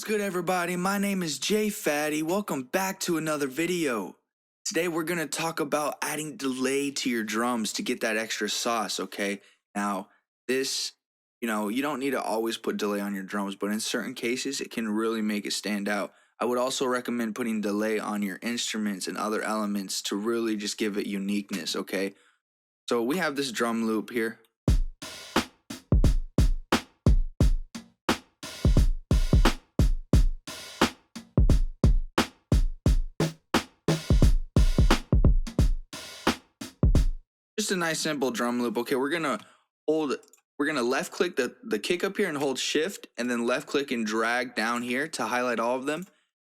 What's good, everybody? My name is Phatty. Welcome back to another video. Today we're going to talk about adding delay to your drums to get that extra sauce, okay? Now, this, you don't need to always put delay on your drums, but in certain cases, it can really make it stand out. I would also recommend putting delay on your instruments and other elements to really just give it uniqueness, okay? So we have this drum loop here. Just a nice simple drum loop. Okay, we're gonna left click the kick up here and hold shift, and then left click and drag down here to highlight all of them.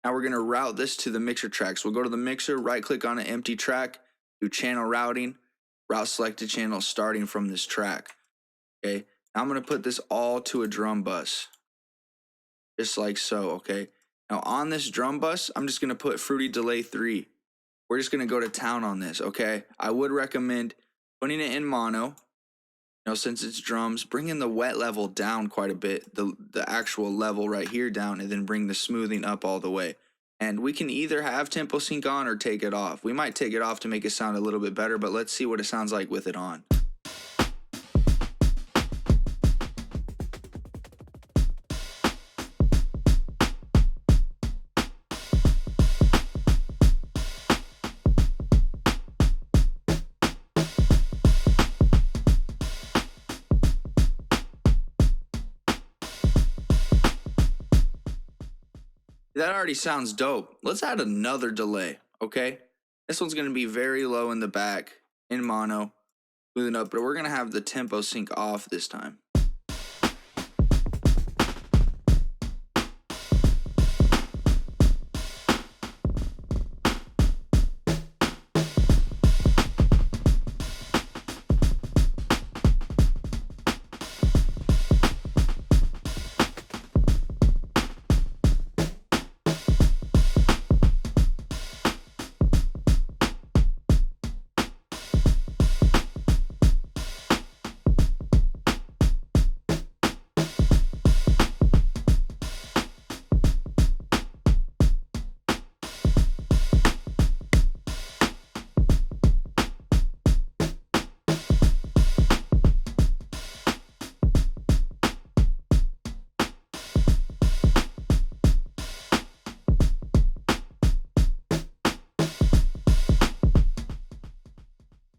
Now we're gonna route this to the mixer track. So we'll go to the mixer, right click on an empty track, do channel routing, route selected channel starting from this track. Okay, now I'm gonna put this all to a drum bus, just like so. Okay, now on this drum bus, I'm just gonna put Fruity Delay 3. We're just gonna go to town on this. Okay, I would recommend putting it in mono, since it's drums, bringing the wet level down quite a bit, the actual level right here down, and then bring the smoothing up all the way. And we can either have tempo sync on or take it off. We might take it off to make it sound a little bit better, but let's see what it sounds like with it on. That already sounds dope. Let's add another delay, okay? This one's gonna be very low in the back, in mono, smoothing up, but we're gonna have the tempo sync off this time.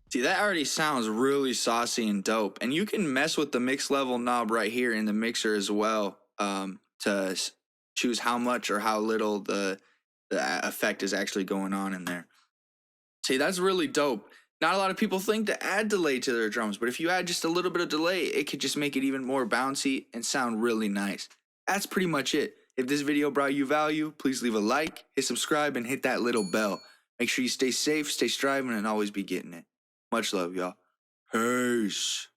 See, that already sounds really saucy and dope. And you can mess with the mix level knob right here in the mixer as well, to choose how much or how little the effect is actually going on in there. See, that's really dope. Not a lot of people think to add delay to their drums, but if you add just a little bit of delay, it could just make it even more bouncy and sound really nice. That's pretty much it. If this video brought you value, please leave a like, hit subscribe, and hit that little bell. Make sure you stay safe, stay striving, and always be getting it. Much love, y'all. Peace.